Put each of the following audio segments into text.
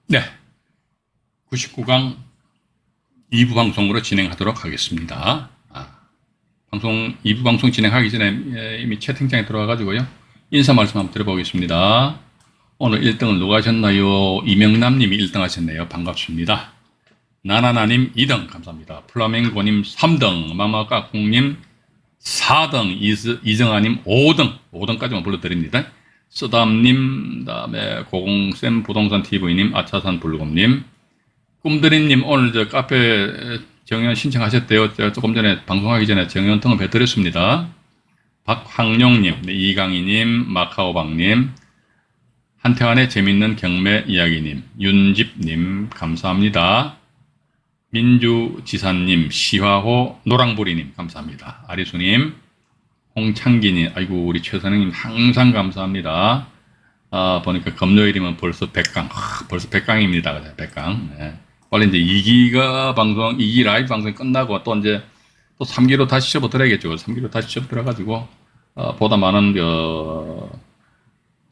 네, 99강 2부 방송으로 진행하도록 하겠습니다. 방송 2부 방송 진행하기 전에 이미 채팅창에 들어와가지고요. 인사 말씀 한번 드려보겠습니다. 오늘 1등은 누가 하셨나요? 이명남님이 1등 하셨네요. 반갑습니다. 나나나님 2등 감사합니다. 플라멩고님 3등, 마마까꿍님 4등, 이정아님 5등까지만 불러드립니다. 쓰담님, 다음에 고공쌤 부동산TV님, 아차산 불곰님, 꿈드림님 오늘 저 카페 정연 신청하셨대요. 제가 조금 전에 방송하기 전에 정연 통화해드렸습니다. 박황용님, 네, 이강희님, 마카오방님, 한태환의 재밌는 경매 이야기님, 윤집님 감사합니다. 민주지사님, 시화호 노랑부리님 감사합니다. 아리수님, 홍창기님, 아이고 우리 최선영님 항상 감사합니다. 보니까 금요일이면 벌써 100강, 벌써 100강입니다. 100강. 네. 원래 이제 2기가 방송, 2기 라이브 방송이 끝나고 또 이제 또 3기로 다시 접어들어야겠죠. 3기로 다시 접어들어가지고 보다 많은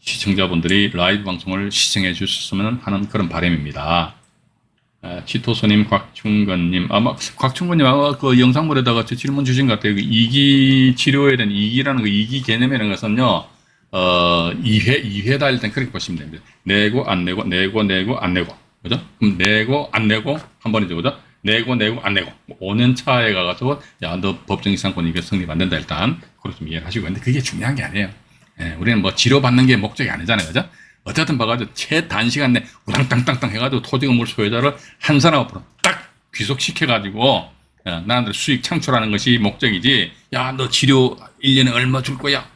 시청자분들이 라이브 방송을 시청해 주셨으면 하는 그런 바람입니다. 치토스님, 곽충건님, 아마 곽충건님 아마 그 영상물에다가 저 질문 주신 것 같아요. 그 2기 치료에 대한 2기라는 그 2기 개념이라는 것은요, 2회다 일단 그렇게 보시면 됩니다. 내고, 안 내고, 내고, 안 내고. 그죠? 그럼 내고, 안 내고, 한 번이죠. 그죠? 내고, 안 내고. 5년 차에 가가지고, 야, 너 법정 이상권 이게 성립 안 된다, 일단. 그렇게 좀 이해를 하시고. 근데 그게 중요한 게 아니에요. 예, 우리는 뭐 치료받는 게 목적이 아니잖아요. 그죠? 어쨌든 봐가지고 최단시간 내 우당땅땅땅 해가지고 토지건물 소유자를 한 사람 앞으로 딱 귀속시켜가지고, 나한테 수익 창출하는 것이 목적이지, 야, 너 치료 1년에 얼마 줄 거야?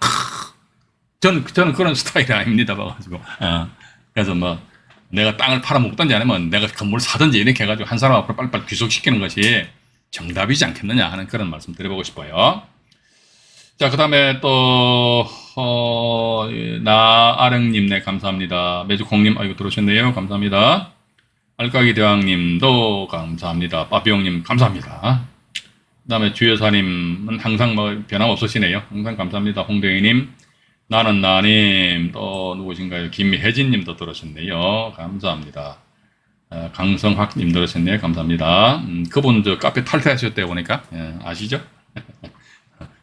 저는 그런 스타일이 아닙니다. 봐가지고. 그래서 뭐, 내가 땅을 팔아먹든지 아니면 내가 건물을 사든지 이렇게 해가지고 한 사람 앞으로 빨리빨리 귀속시키는 것이 정답이지 않겠느냐 하는 그런 말씀 드려보고 싶어요. 자, 그 다음에 또, 나아령님, 네, 감사합니다. 매주콩님, 아이고, 들어오셨네요. 감사합니다. 알까기 대왕님도 감사합니다. 빠삐용님, 감사합니다. 그 다음에 주여사님은 항상 뭐 변함없으시네요. 항상 감사합니다. 홍대희님, 나는 나님, 또 누구신가요? 김혜진님도 들어오셨네요. 감사합니다. 강성학님 들어오셨네요. 감사합니다. 그분 저 카페 탈퇴하셨대요. 보니까. 아시죠?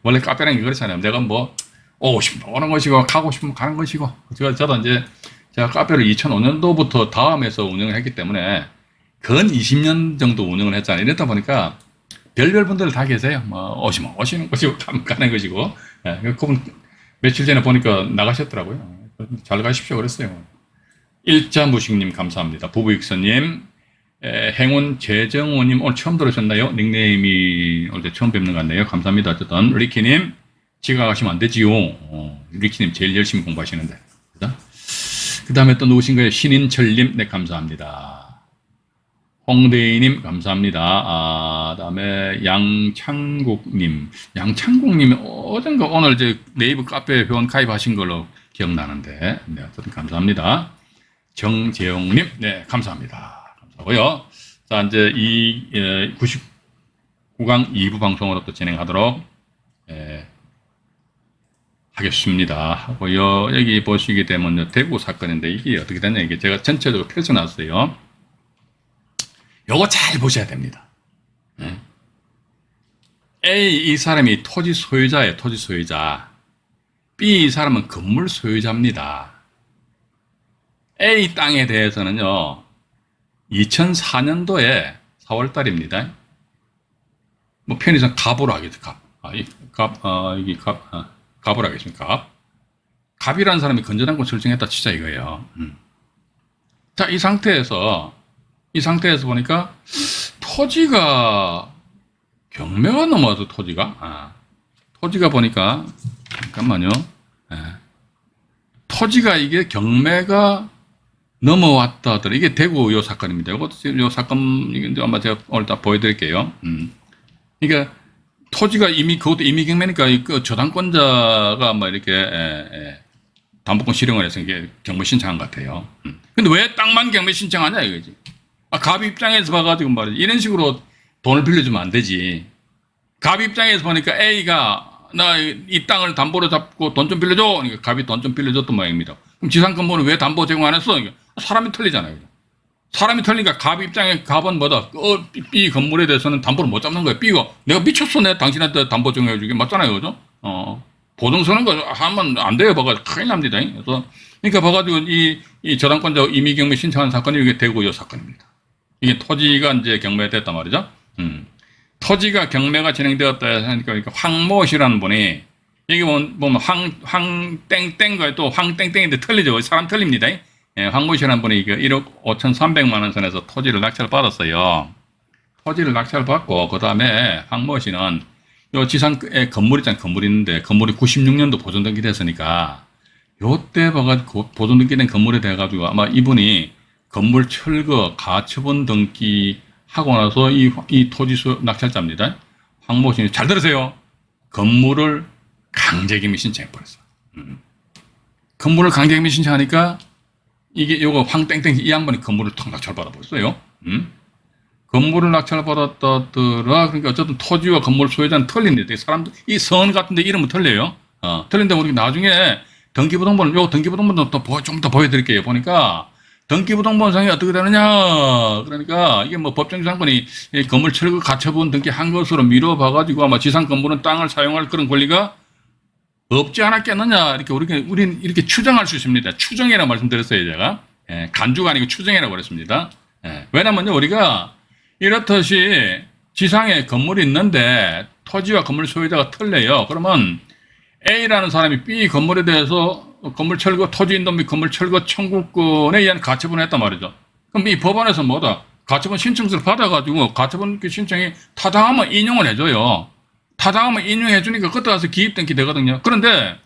원래 카페라는 게 그렇잖아요. 내가 뭐, 오고 싶으면 오는 것이고, 가고 싶으면 가는 것이고. 저도 이제, 제가 카페를 2005년도부터 다음에서 운영을 했기 때문에, 근 20년 정도 운영을 했잖아요. 이랬다 보니까, 별별 분들 다 계세요. 뭐, 오시면 오시는 것이고, 가면 가는 것이고. 그분, 며칠 전에 보니까 나가셨더라고요. 잘 가십시오. 그랬어요. 일자무식님, 감사합니다. 부부익선님, 행운 재정호님 오늘 처음 들으셨나요? 닉네임이 오늘 처음 뵙는 것 같네요. 감사합니다. 어쨌든 리키님 지각하시면 안 되지요. 리키님 제일 열심히 공부하시는데. 그 다음에 또 누구신가요? 신인철님, 네, 감사합니다. 홍대희님 감사합니다. 다음에 양창국님 어젠가 오늘 이제 네이버 카페 회원 가입하신 걸로 기억나는데, 네, 어쨌든 감사합니다. 정재용님, 네, 감사합니다. 고요. 자, 이제 99강 2부 방송으로 또 진행하도록 하겠습니다. 하고요. 여기 보시게 되면 대구 사건인데 이게 어떻게 되냐, 이게 제가 전체적으로 펼쳐놨어요. 요거 잘 보셔야 됩니다. A, 이 사람이 토지 소유자예요. 토지 소유자. B, 이 사람은 건물 소유자입니다. A 땅에 대해서는요, 2004년도에 4월달입니다. 뭐 편의상 갑으로 하겠죠. 갑으로 하겠습니다. 갑이라는 사람이 건전한권 설정했다 치자 이거예요. 자, 이 상태에서 보니까 토지가 경매가 넘어와서 토지가 보니까 잠깐만요. 토지가 이게 경매가 넘어왔다 하더라. 이게 대구 요 사건입니다. 요 사건, 이게 아마 제가 오늘 다 보여드릴게요. 그러니까, 토지가 그것도 이미 경매니까, 그 저당권자가 뭐 이렇게, 담보권 실행을 해서 이게 경매 신청한 것 같아요. 근데 왜 땅만 경매 신청하냐, 이거지. 갑 입장에서 봐가지고 말이지. 이런 식으로 돈을 빌려주면 안 되지. 갑 입장에서 보니까 A가, 나 이 땅을 담보로 잡고 돈 좀 빌려줘. 그러니까 갑이 돈 좀 빌려줬던 모양입니다. 그럼 지상권보는 왜 담보 제공 안 했어? 그러니까 사람이 틀리잖아요. 사람이 틀리니까 갑 입장에 갑은 뭐다? B 건물에 대해서는 담보를 못 잡는 거예요. B가 내가 미쳤어. 내가 당신한테 담보 정해주기 맞잖아요. 그죠? 보증 서는 거 하면 안 돼요. 봐가지고 큰일 납니다. 그래서 그러니까 봐가지고 이 저당권자 임의 경매 신청한 사건이 이게 대구요 사건입니다. 이게 토지가 이제 경매됐단 말이죠. 토지가 경매가 진행되었다 하니까 황모 씨라는 분이 여기 보면 황땡땡과 또 황땡땡인데 틀리죠. 사람 틀립니다. 예, 황모 씨라는 분이 1억 5,300만 원 선에서 토지를 낙찰 받았어요. 토지를 낙찰 받고 그 다음에 황모 씨는 요 지상에 건물 있잖아요. 건물이 있는데 건물이 96년도 보존 등기됐으니까 요때 봐가지고 보존 등기된 건물에 대해가지고 아마 이분이 건물 철거 가처분 등기 하고 나서 이 토지 낙찰자입니다. 황모 씨는 잘 들으세요. 건물을 강제기미 신청해버렸어. 건물을 강제기미 신청하니까 이게 요거 황땡땡 이 양반이 건물을 턱 낙찰받아버렸어요. 건물을 낙찰받았더라. 그러니까 어쨌든 토지와 건물 소유자는 틀린데 사람들 이 선 같은데 이름은 틀려요. 틀린데 우리 나중에 등기부등본 요 등기부등본도 또 좀 더 보여드릴게요. 보니까 등기부등본상이 어떻게 되느냐. 그러니까 이게 뭐 법정지상권이 건물 철거 가처분 등기한 것으로 미뤄봐가지고 아마 지상 건물은 땅을 사용할 그런 권리가 없지 않았겠느냐. 이렇게 우리는 이렇게 추정할 수 있습니다. 추정이라고 말씀드렸어요. 제가. 예, 간주가 아니고 추정이라고 그랬습니다. 예, 왜냐면요. 우리가 이렇듯이 지상에 건물이 있는데 토지와 건물 소유자가 틀려요. 그러면 A라는 사람이 B 건물에 대해서 건물 철거, 토지 인도 및 건물 철거 청구권에 의한 가처분을 했단 말이죠. 그럼 이 법원에서 뭐다? 가처분 신청서를 받아가지고 가처분 신청이 타당하면 인용을 해줘요. 타당하면 인용해주니까 그때 가서 기입등기 되거든요. 그런데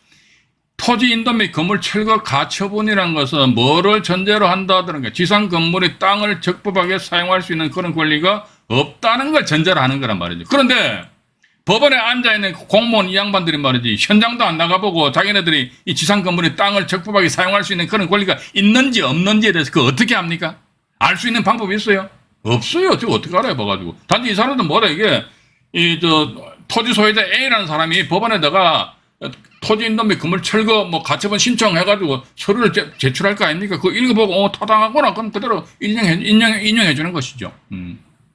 토지 인도 및 건물 철거 가처분이라는 것은 뭐를 전제로 한다는 게 지상 건물의 땅을 적법하게 사용할 수 있는 그런 권리가 없다는 걸 전제로 하는 거란 말이죠. 그런데 법원에 앉아있는 공무원 이 양반들이 말이지 현장도 안 나가보고 자기네들이 이 지상 건물의 땅을 적법하게 사용할 수 있는 그런 권리가 있는지 없는지에 대해서 그거 어떻게 합니까? 알 수 있는 방법이 있어요? 없어요. 저거 어떻게 알아요? 봐가지고. 단지 이 사람들은 뭐다 이게 토지 소유자 A라는 사람이 법원에다가 토지 인도 및 건물 철거 뭐 가처분 신청해가지고 서류를 제출할 거 아닙니까? 그거 읽어보고 타당하구나 그럼 그대로 인용해 주는 것이죠.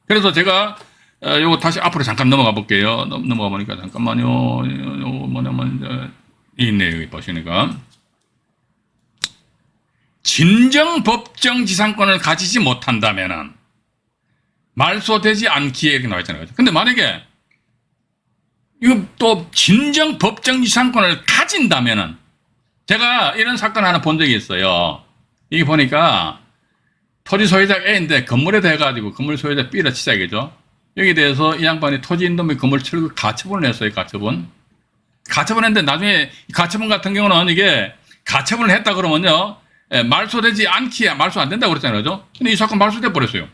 그래서 제가 요거 다시 앞으로 잠깐 넘어가 볼게요. 넘어가 보니까 잠깐만요. 요거 뭐냐면 있네요. 여기 보시니까 진정 법정 지상권을 가지지 못한다면은 말소되지 않기에 이렇게 나와 있잖아요. 근데 만약에 이거 또 진정 법정 지상권을 가진다면은 제가 이런 사건 하나 본 적이 있어요. 이게 보니까 토지 소유자 A인데 건물에 대해 가지고 건물 소유자 B라 치자겠죠. 여기에 대해서 이 양반이 토지 인도 및 건물 철거 가처분을 했어요. 가처분. 가처분했는데 나중에 가처분 같은 경우는 이게 가처분을 했다 그러면요. 말소되지 않기에 말소 안 된다고 그랬잖아요. 그죠? 근데 이 사건 말소돼 버렸어요.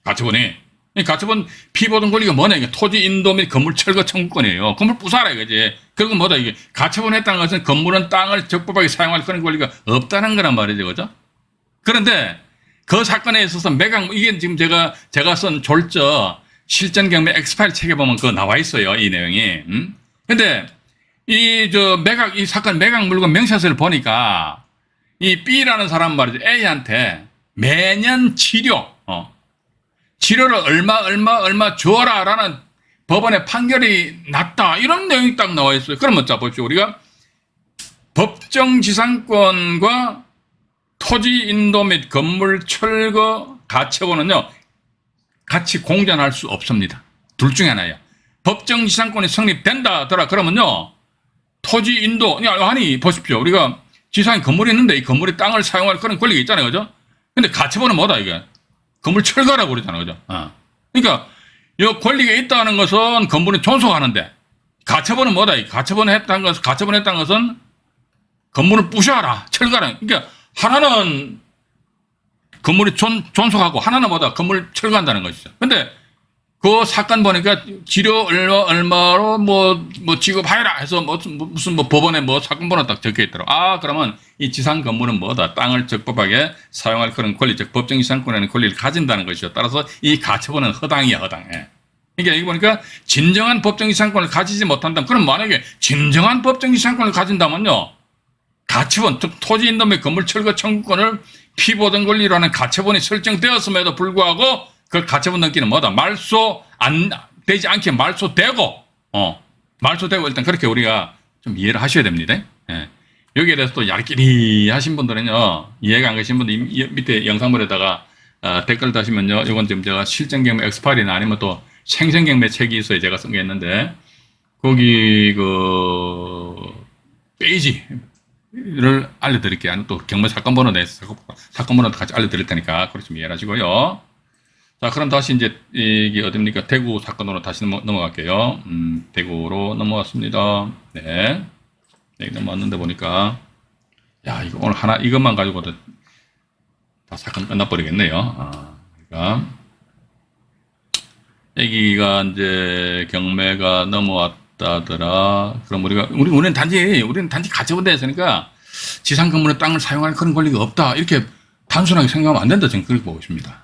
가처분이. 이 가처분 피보등 권리가 뭐냐. 이게 토지 인도 및 건물 철거 청구권이에요. 건물 부숴라 이거지. 그리고 뭐다 이게 가처분 했다는 것은 건물은 땅을 적법하게 사용할 그런 권리가 없다는 거란 말이죠. 그죠? 그런데 그 사건에 있어서 매각, 이게 지금 제가 쓴 졸저 실전 경매 엑스파일 책에 보면 그거 나와 있어요. 이 내용이. 근데 이 사건 매각 물건 명세서를 보니까 이 B라는 사람 말이죠. A한테 매년 치료를 얼마 줘라라는 법원의 판결이 났다. 이런 내용이 딱 나와 있어요. 그러면 자 보십시오. 우리가 법정 지상권과 토지 인도 및 건물 철거 가처분은요. 같이 공존할 수 없습니다. 둘 중에 하나예요. 법정 지상권이 성립된다더라 그러면요. 토지 인도 아니 보십시오. 우리가 지상에 건물이 있는데 이 건물이 땅을 사용할 그런 권리가 있잖아요. 그죠? 근데 가처분은 뭐다 이게? 건물 철거라고 그러잖아요. 그죠? 그러니까 이 권리가 있다는 것은 건물이 존속하는데 가처분은 뭐다? 가처분했다는 것은 건물을 부셔라. 철거라. 그러니까 하나는 건물이 존속하고 하나는 뭐다? 건물 철거한다는 것이죠. 근데 그 사건 보니까 지료 얼마로 뭐 지급하여라 해서 무슨 법원에 사건 번호 딱 적혀 있더라고. 그러면 이 지상 건물은 뭐다? 땅을 적법하게 사용할 그런 권리, 즉 법정 지상권에는 권리를 가진다는 것이죠. 따라서 이 가처분은 허당이야, 허당. 그러니까 여기 보니까 진정한 법정 지상권을 가지지 못한다면, 그럼 만약에 진정한 법정 지상권을 가진다면요. 가처분, 즉 토지 인도매 건물 철거 청구권을 피보등 권리로 하는 가처분이 설정되었음에도 불구하고 그 가처분 등기는 뭐다? 말소 안 되지 않게 말소되고, 말소되고 일단 그렇게 우리가 좀 이해를 하셔야 됩니다. 예. 여기에 대해서 또 얄끼리 하신 분들은요, 이해가 안 가신 분들 밑에 영상물에다가 댓글 다시면요, 이건 지금 제가 실전경매 엑스파일이나 아니면 또 생생경매 책이 있어요. 제가 쓴 게 있는데, 거기 페이지를 알려드릴게요. 또 경매 사건 번호 내서 사건 번호도 같이 알려드릴 테니까, 그렇게 좀 이해를 하시고요. 자, 그럼 다시 이제, 이게 어딥니까? 대구 사건으로 다시 넘어갈게요. 대구로 넘어왔습니다. 네. 여기 넘어왔는데 보니까, 야, 이거 오늘 하나, 이것만 가지고도 다 사건 끝나버리겠네요. 그러니까, 여기가 이제 경매가 넘어왔다더라. 그럼 우리는 단지 가처분돼 있으니까 지상 건물의 땅을 사용할 그런 권리가 없다. 이렇게 단순하게 생각하면 안 된다. 저는 그렇게 보고 있습니다.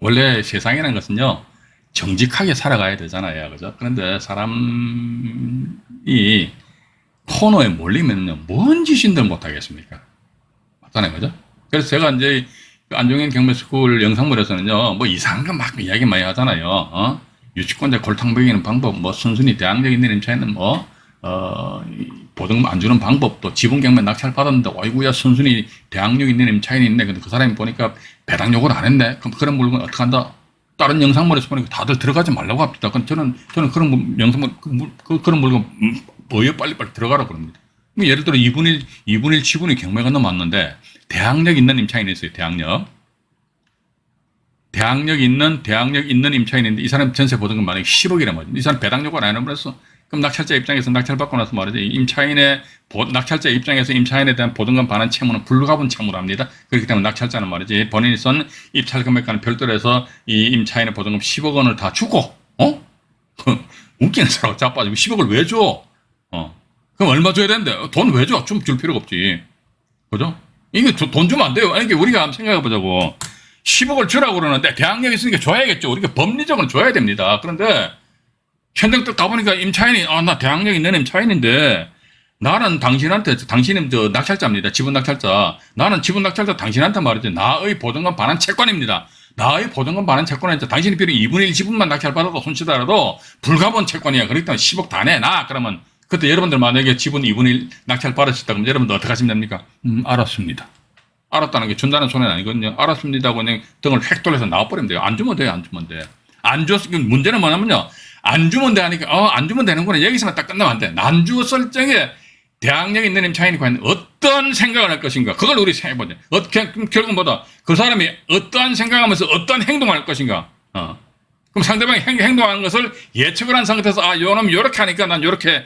원래 세상이라는 것은요, 정직하게 살아가야 되잖아요. 그죠? 그런데 사람이 코너에 몰리면요, 뭔 짓인들 못하겠습니까? 맞잖아요. 그죠? 그래서 제가 이제 안종현 경매스쿨 영상물에서는요, 뭐 이상한 거 막 이야기 많이 하잖아요. 유치권자 골탕 먹이는 방법, 뭐 순순히 대항력 있는 임차인은 보증금 안 주는 방법, 또 지분경매 낙찰 받았는데, 어이구야, 순순히 대항력 있는 임차인이 있네. 근데 그 사람이 보니까 배당 요구를 안 했네. 그럼 그런 물건 어떻게 한다? 다른 영상물에서 보니까 다들 들어가지 말라고 합니다. 그럼 저는 그런 영상물, 그런 물건, 뭐에 빨리빨리 들어가라 그럽니다. 예를 들어 2분의 1, 7분의 경매가 넘어왔는데, 대항력 있는 임차인이 있어요. 대항력 있는 임차인인데, 이 사람 전세 보증금 만약에 10억이란 말이죠. 이 사람 배당 요구를 안 해버렸어. 그럼 낙찰자 입장에서 낙찰받고 나서 말이지, 낙찰자 입장에서 임차인에 대한 보증금 반환 채무는 불가분 채무로 합니다. 그렇기 때문에 낙찰자는 말이지, 본인이 쓴 입찰 금액과는 별도로 해서 이 임차인의 보증금 10억 원을 다 주고, 웃기는 사람 자빠지고 10억을 왜 줘? 그럼 얼마 줘야 되는데? 돈 왜 줘? 줄 필요가 없지. 그죠? 이게 돈 주면 안 돼요. 아니, 이게 우리가 한번 생각해 보자고. 10억을 주라고 그러는데, 대항력이 있으니까 줘야겠죠. 우리가 법리적으로 줘야 됩니다. 그런데, 현장 딱 가보니까 임차인이, 나 대항력 있는 임차인인데, 나는 당신은 낙찰자입니다. 지분 낙찰자. 나는 지분 낙찰자 당신한테 말이지. 나의 보증금 반환 채권입니다. 나의 보증금 반환 채권은 당신이 비록 2분의 1 지분만 낙찰받아도 손치더라도 불가분 채권이야. 그렇기 때문에 10억 다 내놔. 그러면, 그때 여러분들 만약에 지분 2분의 1 낙찰 받으셨다 그러면 여러분들 어떻게 하시면 됩니까? 알았습니다. 알았다는 게 준다는 소리는 아니거든요. 알았습니다 하고 그냥 등을 획 돌려서 나와버리면 돼요. 안 주면 돼요. 안 줬으면 문제는 뭐냐면요. 안 주면 돼 하니까 안 주면 되는구나. 여기서만 딱 끝나면 안 돼. 안 줬을 적에 대항력 있는 임차인이 과연 어떤 생각을 할 것인가. 그걸 우리 생각해보자. 결국 뭐다. 그 사람이 어떠한 생각하면서 어떤 행동을 할 것인가. 그럼 상대방이 행동하는 것을 예측을 한 상태에서 요 놈 요렇게 하니까 난 요렇게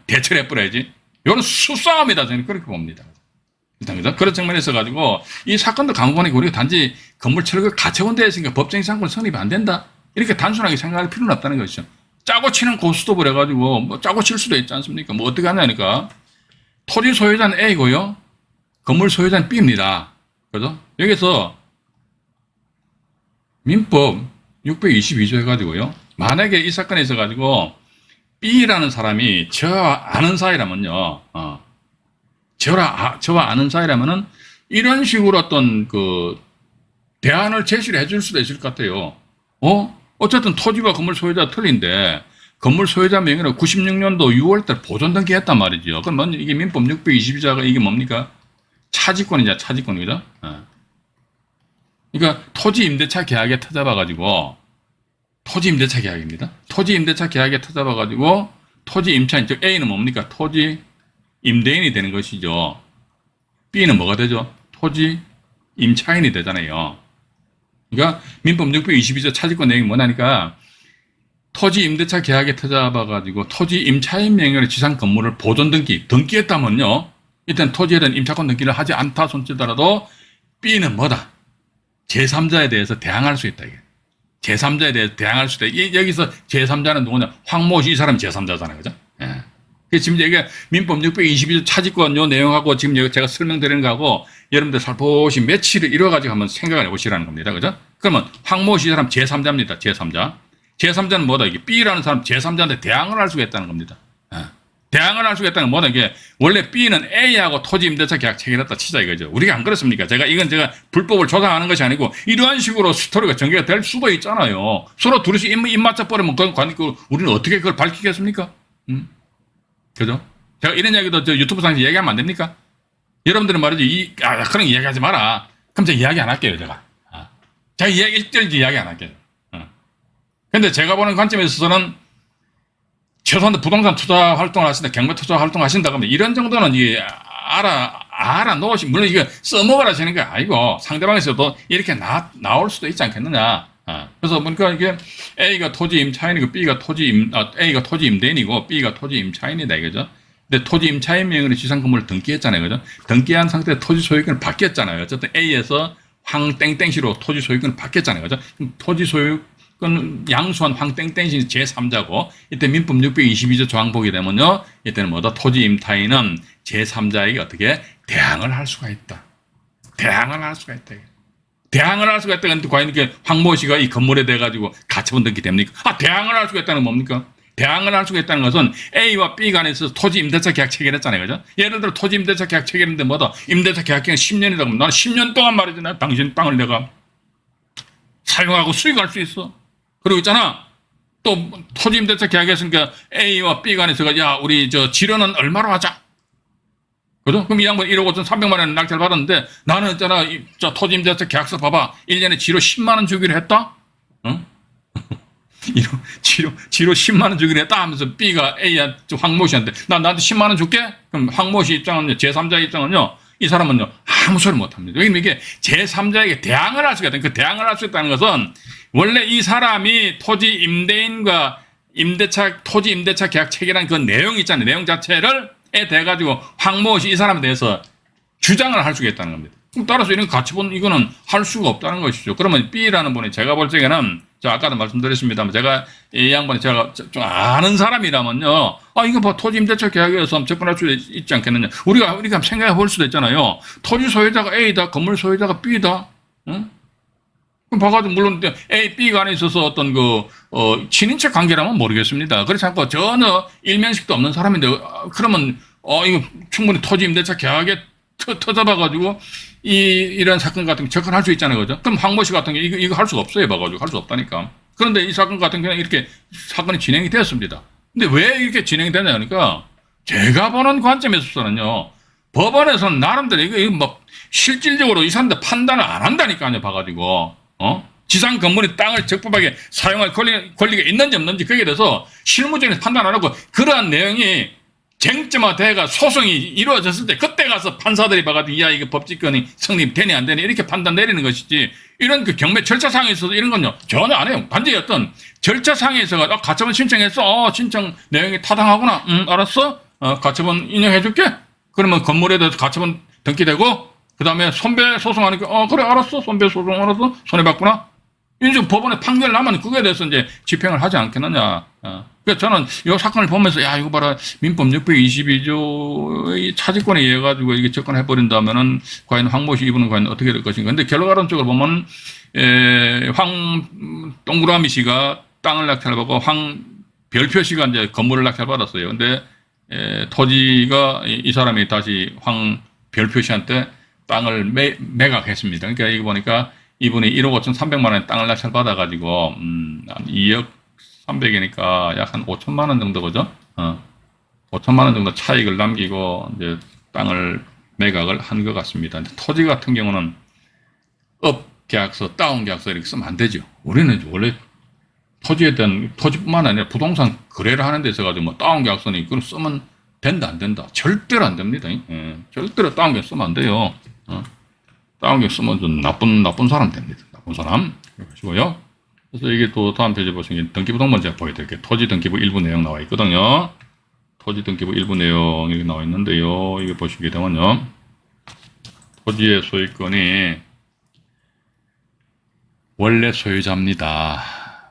대처를 해버려야지. 요런 수싸움이다. 저는 그렇게 봅니다. 일단 그런 측면에서 가지고 이 사건도 강구하니까 우리가 단지 건물 철거 가처분되어 있으니까 법정의 상권 성립이 안 된다. 이렇게 단순하게 생각할 필요는 없다는 것이죠. 짜고 치는 고스톱을 해가지고 뭐 짜고 칠 수도 있지 않습니까? 뭐 어떻게 하냐니까 토지 소유자는 A고요. 건물 소유자는 B입니다. 그죠? 여기서 민법 622조 해가지고요. 만약에 이 사건에 있어가지고 B라는 사람이 저와 아는 사이라면요. 저와 아는 사이라면은 이런 식으로 어떤 대안을 제시를 해줄 수도 있을 것 같아요. 어쨌든 토지와 건물 소유자가 틀린데 건물 소유자 명의로 96년도 6월달 보존 등기했단 말이죠. 그럼 이게 민법 622조가 이게 뭡니까? 차지권이죠. 그죠? 그러니까 토지 임대차 계약에 터잡아가지고 토지 임대차 계약입니다. 토지 임대차 계약에 터잡아가지고 토지 임차인, 즉 A는 뭡니까? 토지 임대인이 되는 것이죠. B는 뭐가 되죠? 토지 임차인이 되잖아요. 그러니까 민법 622조 차지권 내용이 뭐냐니까 토지 임대차 계약에 터잡아가지고 토지 임차인 명의로 지상 건물을 보존 등기했다면요. 일단 토지에 대한 임차권 등기를 하지 않다 손치더라도 B는 뭐다? 제3자에 대해서 대항할 수 있다. 이게. 제3자에 대해서 대항할 수 있다. 여기서 제3자는 누구냐? 황모 씨, 이 사람이 제3자잖아요. 그죠? 예. 지금 이게 민법 622조 차지권 요 내용하고 지금 제가 설명드리는 거하고 여러분들 살포시 매치를 이뤄가지고 한번 생각을 해보시라는 겁니다. 그죠? 그러면 황모 씨 사람 제3자입니다. 제3자. 제3자는 뭐다? 이게 B라는 사람 제3자한테 대항을 할 수가 있다는 겁니다. 예. 대항을 할 수가 있다는 건 뭐냐, 이게 원래 B는 A하고 토지 임대차 계약 체결했다 치자 이거죠. 우리가 안 그렇습니까? 제가 불법을 조장하는 것이 아니고 이러한 식으로 스토리가 전개가 될 수도 있잖아요. 서로 둘이서 입 맞춰 버리면 우리는 어떻게 그걸 밝히겠습니까? 그죠? 제가 이런 이야기도 저 유튜브 상에서 얘기하면 안 됩니까? 여러분들은 말이지 그런 이야기하지 마라. 그럼 제가 이야기 안 할게요, 제가. 제가 일절지 이야기 안 할게요. 근데 제가 보는 관점에 있어서는 최소한 부동산 투자 활동을 하신다, 경매 투자 활동 하신다 그러면 이런 정도는 이게 알아 놓으시, 물론 이거 써먹으라 하시는 게 아니고 상대방에서도 이렇게 나올 수도 있지 않겠느냐. 그래서 보니까 이게 A가 토지 임차인이고 A가 토지 임대인이고 B가 토지 임차인이다 이거죠. 근데 토지 임차인 명의로 지상 건물을 등기했잖아요, 그죠? 등기한 상태에 토지 소유권을 바뀌었잖아요. 어쨌든 A에서 황땡땡씨로 토지 소유권을 바뀌었잖아요, 그죠? 그럼 토지 소유권 양수한 황땡땡씨 제3자고 이때 민법 622조 조항 보게 되면요, 이때는 뭐다? 토지 임차인은 제3자에게 어떻게 대항을 할 수가 있다. 대항을 할 수가 있다. 대항을 할 수가 있다. 근데 과연 이렇게 황모 씨가 이 건물에 대해 가지고 가처분 등기 됩니까? 대항을 할 수가 있다는 건 뭡니까? 대항을 할 수가 있다는 것은 A와 B 간에 있어서 토지 임대차 계약 체결했잖아요, 그죠? 예를 들어 토지 임대차 계약 체결했는데 뭐다? 임대차 계약 기간 10년이다 그러면 나는 10년 동안 말이지, 나 당신 땅을 내가 사용하고 수익할 수 있어. 그리고 있잖아, 또 토지 임대차 계약했으니까 A와 B 간에서 야 우리 저 지료는 얼마로 하자. 그죠? 그럼 이 양반 1억 5,300만 원 낙찰 받았는데 나는 있잖아, 저 토지 임대차 계약서 봐봐. 1년에 지료 10만 원 주기로 했다? 응? 지료 10만 원 주기로 했다 하면서 B가 A한테 황모 씨한테 나한테 10만 원 줄게? 그럼 황모 씨 입장은요, 제3자 입장은요, 이 사람은요 아무 소리 못 합니다. 왜냐면 이게 제3자에게 대항을 할 수가 있다. 그 대항을 할 수 있다는 것은 원래 이 사람이 토지 임대인과 토지 임대차 계약 체결한 그 내용 있잖아요. 내용 자체를 대 가지고 황모 씨 이 사람에 대해서 주장을 할 수가 있다는 겁니다. 그럼 따라서 이런 가처분 이거는 할 수가 없다는 것이죠. 그러면 B라는 분이 제가 볼 적에는, 저 아까도 말씀드렸습니다만 제가 이 양반이 제가 좀 아는 사람이라면요, 이거 뭐 토지 임대차 계약에서 접근할 수 있지 않겠느냐. 우리가 생각해 볼 수도 있잖아요. 토지 소유자가 A다, 건물 소유자가 B다. 응? 그럼 봐가지고 물론 A, B 간에 있어서 어떤 친인척 관계라면 모르겠습니다. 그렇지 않고 전혀 일면식도 없는 사람인데 그러면 이거 충분히 토지 임대차 계약에 터잡아가지고 이런 사건 같은 게 접근할 수 있잖아요, 그죠? 그럼 황모 씨 같은 게 이거 할 수가 없어요, 봐가지고 할 수 없다니까. 그런데 이 사건 같은 경우는 이렇게 사건이 진행이 되었습니다. 근데 왜 이렇게 진행이 되냐 하니까 제가 보는 관점에서는요, 법원에서는 나름대로 이거 뭐 실질적으로 이 사람들 판단을 안 한다니까요, 봐가지고. 지상 건물의 땅을 적법하게 사용할 권리가 있는지 없는지 거기에 대해서 실무적인 판단 안 하고 그러한 내용이 쟁점화돼가 소송이 이루어졌을 때 그때 가서 판사들이 봐가지고 이거 법직권이 성립되니 안 되니 이렇게 판단 내리는 것이지, 이런 경매 절차상에 있어서 이런 건요 전혀 안 해요. 단지 어떤 절차상에 있어가 가처분 신청했어, 신청 내용이 타당하구나, 알았어, 가처분 인용해줄게. 그러면 건물에 대해서 가처분 등기되고 그 다음에 손배 소송하니까 그래 알았어, 손배 소송 알았어, 손해봤구나. 이제 법원에 판결 나면 그거에 대해서 이제 집행을 하지 않겠느냐. 그래서 저는 이 사건을 보면서 이거 봐라, 민법 622조의 차지권에 의해 가지고 이게 접근해버린다면은 과연 황모 씨 이분은 과연 어떻게 될 것인가. 근데 결과론적으로 보면 동그라미 씨가 땅을 낙찰받고 별표 씨가 이제 건물을 낙찰받았어요. 근데 토지가 이 사람이 다시 별표 씨한테 땅을 매각했습니다. 그러니까 이거 보니까 이분이 1억 5,300만 원의 땅을 낙찰받아가지고, 한 2억 300이니까 약 한 5천만 원 정도, 그죠? 5천만 원 정도 차익을 남기고, 이제 땅을 매각을 한 것 같습니다. 토지 같은 경우는 업 계약서, 다운 계약서 이렇게 쓰면 안 되죠. 우리는 원래 토지에 대한, 토지뿐만 아니라 부동산 거래를 하는 데 있어가지고 뭐 다운 계약서는 이걸 쓰면 된다, 안 된다. 절대로 안 됩니다. 절대로 다운 계약 쓰면 안 돼요. 다운 계약 쓰면 좀 나쁜 사람 됩니다. 나쁜 사람. 그러시고요. 그래서 이게 또 다음 페이지 보시면 등기부 동본 제가 보여드릴게요. 토지 등기부 일부 내용 나와 있거든요. 토지 등기부 일부 내용 이렇게 나와 있는데요. 이게 보시게 되면요. 토지의 소유권이 원래 소유자입니다.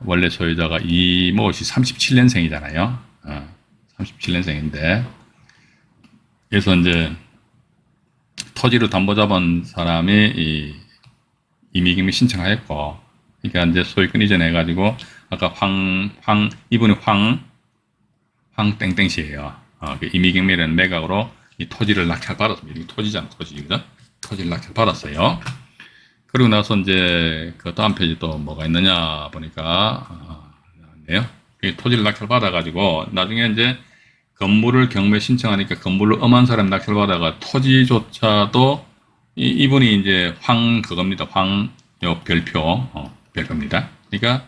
원래 소유자가 이모 씨 37년생이잖아요. 37년생인데. 그래서 이제 토지로 담보 잡은 사람이 임의기미 신청하였고, 그러니까 이제 소유권 이전해가지고, 아까 이분이 황땡땡 씨예요. 그 이미경매라는 매각으로 이 토지를 낙찰받았습니다. 이 토지잖아, 토지. 그죠? 토지를 낙찰받았어요. 그리고 나서 이제 그 다음 페이지 또 뭐가 있느냐 보니까, 네요. 토지를 낙찰받아가지고 나중에 이제 건물을 경매 신청하니까 건물을 엄한 사람 낙찰받아가 토지조차도 이분이 이제 그겁니다. 요 별표입니다. 그러니까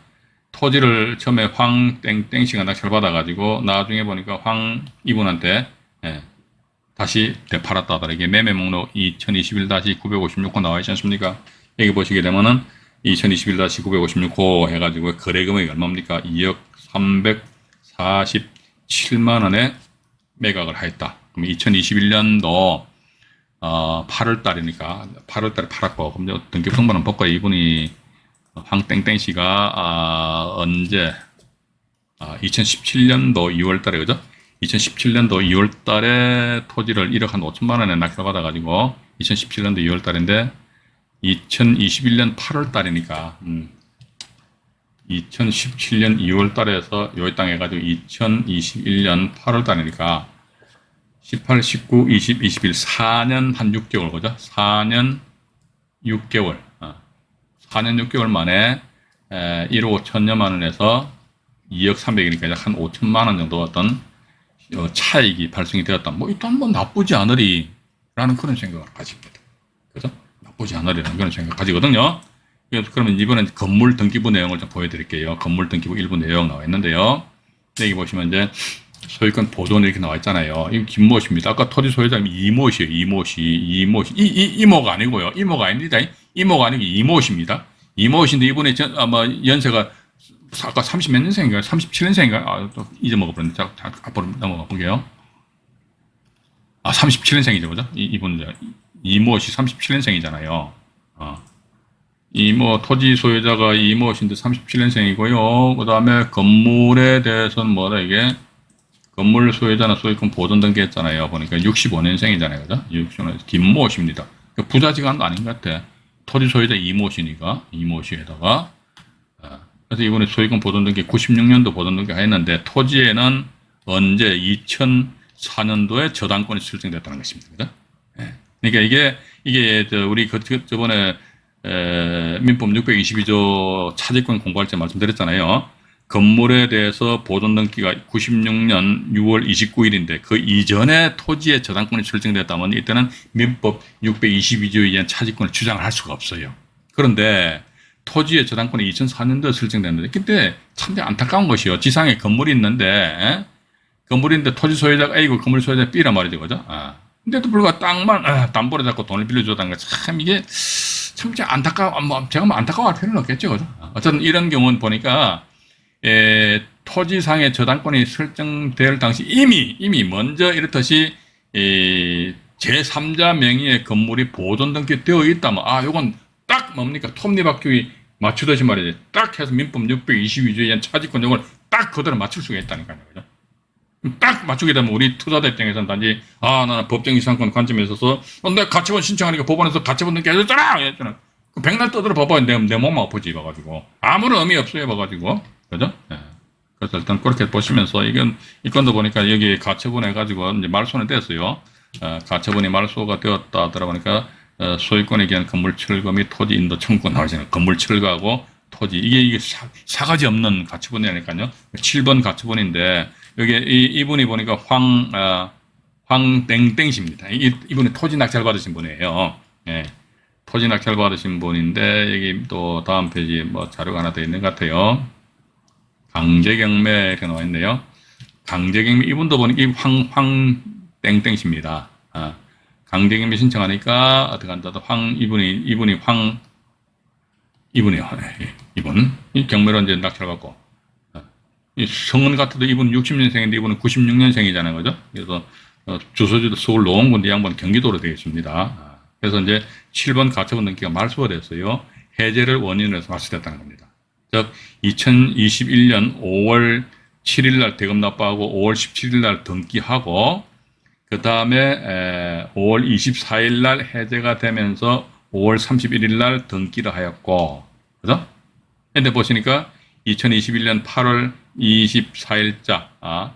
토지를 처음에 땡땡씨가 낙찰받아가지고 나중에 보니까 이분한테 다시 되팔았다 하더라. 이게 매매 목록 2021-956호 나와 있지 않습니까? 여기 보시게 되면은 2021-956호 해가지고 거래 금액이 얼마입니까? 2억 347만 원에 매각을 하였다. 그럼 2021년도 8월 달이니까 8월 달에 팔았고, 그럼 등기부등본은 벗고 이분이 황땡땡 씨가 언제 2017년도 2월 달에 그죠? 2017년도 2월 달에 토지를 1억 한 5천만 원에 낙찰받아 가지고 2017년도 2월 달인데 2021년 8월 달이니까 2017년 2월 달에서 요 땅 해가지고 2021년 8월 달이니까 18, 19, 20, 21, 4년 한 6개월, 그죠? 4년 6개월. 4년 6개월 만에 1억 5천여만 원에서 2억 3백이니까 한 5천만 원 정도 어떤 차익이 발생이 되었다. 뭐, 일단 뭐 나쁘지 않으리라는 그런 생각을 가집니다. 그죠? 나쁘지 않으리라는 그런 생각을 가지거든요. 그러면 이번엔 건물 등기부 내용을 좀 보여드릴게요. 건물 등기부 일부 내용 나와 있는데요. 여기 보시면 이제 소유권 보존 이렇게 나와 있잖아요. 이 김모 씨입니다. 아까 토지 소유자님 이모 씨예요. 이모 씨. 이모가 아니고요. 이모가 아닙니다. 이모가 아니고 이모 씨입니다. 이모 씨인데 이분의 아마 연세가 아까 30 몇 년생인가요? 37년생인가요? 또 잊어먹어버렸는데. 자, 앞으로 넘어가 볼게요. 37년생이죠. 그죠? 이분, 이모 씨 37년생이잖아요. 이모, 토지 소유자가 이모 씨인데 37년생이고요. 그 다음에 건물에 대해서는 뭐다, 이게? 건물 소유자나 소유권 보존 등기했잖아요. 보니까 65년생이잖아요. 그죠? 65년. 김모 씨입니다. 부자지간도 아닌 것 같아. 토지 소유자 이모 씨니까, 이모 씨에다가. 그래서 이번에 소유권 보존 등기 96년도 보존 등기 했는데, 토지에는 언제 2004년도에 저당권이 설정됐다는 것입니다. 그죠? 그러니까 이게, 우리 저번에, 민법 622조 차지권 공부할 때 말씀드렸잖아요. 건물에 대해서 보존 등기가 96년 6월 29일인데 그 이전에 토지의 저당권이 설정됐다면 이때는 민법 622조에 의한 차지권을 주장을 할 수가 없어요. 그런데 토지의 저당권이 2004년도에 설정됐는데 그때 참 안타까운 것이요. 지상에 건물이 있는데 토지 소유자가 A고 건물 소유자가 B란 말이죠. 그죠? 근데도 불구하고 땅만 담보로 잡고 돈을 빌려줬다는 거 참 이게 참 제가 뭐 안타까워할 필요는 없겠죠. 그죠? 어쨌든 이런 경우는 보니까 토지상의 저당권이 설정될 당시 이미 먼저 이렇듯이 제3자 명의의 건물이 보존 등기되어 있다면 요건 딱 뭡니까? 톱니바퀴 맞추듯이 말이지. 딱 해서 민법 622조에 의한 차지권 요걸 딱 그대로 맞출 수가 있다니까요. 그죠? 딱 맞추게 되면 우리 투자자 입장에서는 단지 나는 법정 이상권 관점에 있어서 내가 가처분 신청하니까 법원에서 가처분 등기 해줬잖아. 백날 떠들어 봐봐요. 내 몸만 아프지 봐가지고 아무런 의미 없어요 봐가지고. 그죠? 그래서 일단 그렇게 보시면서 이 건도 보니까 여기 가처분 해가지고 이제 말소는 됐어요. 가처분이 말소가 되었다 들어보니까 소유권에 기한 건물 철거 및 토지 인도 청구가 나오잖아요. 건물 철거하고 토지 이게 사가지 없는 가처분이라니까요. 7번 가처분인데 여기 이분이 보니까 황땡땡씨입니다. 이분이 토지 낙찰 받으신 분이에요. 토지 낙찰 받으신 분인데 여기 또 다음 페이지 뭐 자료가 하나 더 있는 것 같아요. 강제경매 이렇게 나와 있네요. 강제경매 이분도 보니까 황땡땡씨입니다. 강제경매 신청하니까 어떻게 한다도 이분이요. 이분 이 경매로 이제 낙찰 받고 이 성은 같아도 이분은 60년생인데 이분은 96년생이잖아요, 그죠? 그래서 주소지도 서울 노원구인데 이 양반 경기도로 되어 있습니다. 그래서 이제 7번 가처분 등기가 말소가 됐어요. 해제를 원인으로 해서 말소됐다는 겁니다. 즉 2021년 5월 7일 날 대금 납부하고 5월 17일 날 등기하고 그 다음에 5월 24일 날 해제가 되면서 5월 31일 날 등기를 하였고, 그죠? 근데 보시니까 2021년 8월 24일자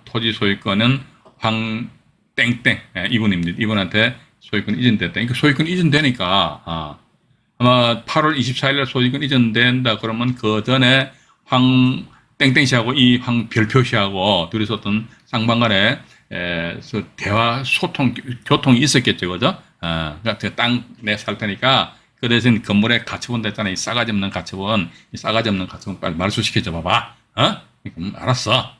토지 소유권은 황땡땡 이분입니다. 이분한테 소유권 이전됐다. 그러니까 소유권 이전되니까 아마 8월 24일에 소유권 이전된다 그러면 그 전에 황땡땡 씨하고 이 황별표 씨하고 둘이서 어떤 쌍방간에 대화, 소통, 교통이 있었겠죠, 그죠? 그러니까 땅 내 살 테니까 그 대신 건물에 가처분 됐잖아. 이 싸가지 없는 가처분, 이 싸가지 없는 가처분 빨리 말소시켜줘 봐봐. 알았어.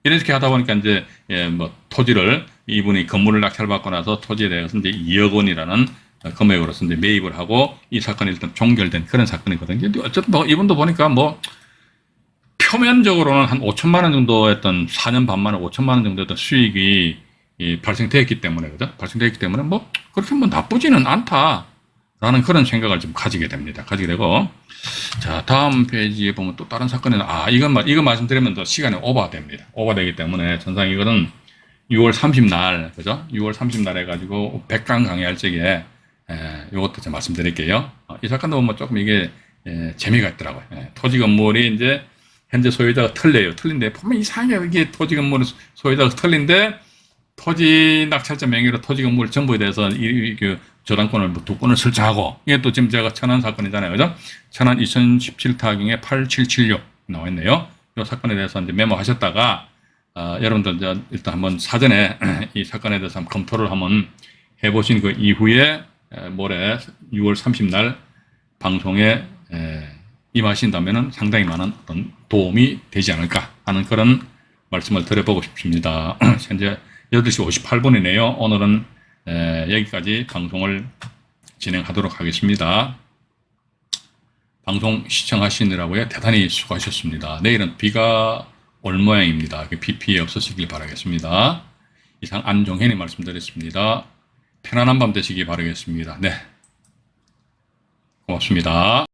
이렇게 하다 보니까 이제 뭐 토지를 이분이 건물을 낙찰받고 나서 토지에 대해서 이제 2억 원이라는 금액으로서 이제 매입을 하고 이 사건이 일단 종결된 그런 사건이거든요. 어쨌든 뭐 이분도 보니까 뭐 표면적으로는 한 5천만 원 정도 했던 4년 반 만에 5천만 원 정도 했던 수익이 발생되었기 때문에 그죠? 발생되었기 때문에 뭐 그렇게 뭐 나쁘지는 않다라는 그런 생각을 좀 가지게 됩니다. 가지게 되고 자 다음 페이지에 보면 또 다른 사건은 이거 말씀드리면 또 시간이 오버됩니다. 오버되기 때문에 전상 이거는 6월 30날 그죠? 6월 30날 해가지고 100강 강의할 적에 이것도 좀 말씀드릴게요. 이 사건도 보면 조금 이게 재미가 있더라고요. 토지 건물이 이제 현재 소유자가 틀린데 보면 이상하게 이게 토지 건물 소유자가 틀린데 토지 낙찰자 명의로 토지 건물 정보에 대해서 그 저당권을 뭐 2건을 설정하고 이게 또 지금 제가 천안 사건이잖아요, 그죠? 천안 2017 타경에 8776 나와 있네요. 이 사건에 대해서 이제 메모하셨다가 여러분들 이제 일단 한번 사전에 이 사건에 대해서 한번 검토를 한번 해보신 그 이후에 모레 6월 30날 방송에 임하신다면은 상당히 많은 어떤 도움이 되지 않을까 하는 그런 말씀을 드려보고 싶습니다. 현재 8시 58분이네요. 오늘은 여기까지 방송을 진행하도록 하겠습니다. 방송 시청하시느라고 대단히 수고하셨습니다. 내일은 비가 올 모양입니다. 비 피해 없으시길 바라겠습니다. 이상 안종현이 말씀드렸습니다. 편안한 밤 되시기 바라겠습니다. 네, 고맙습니다.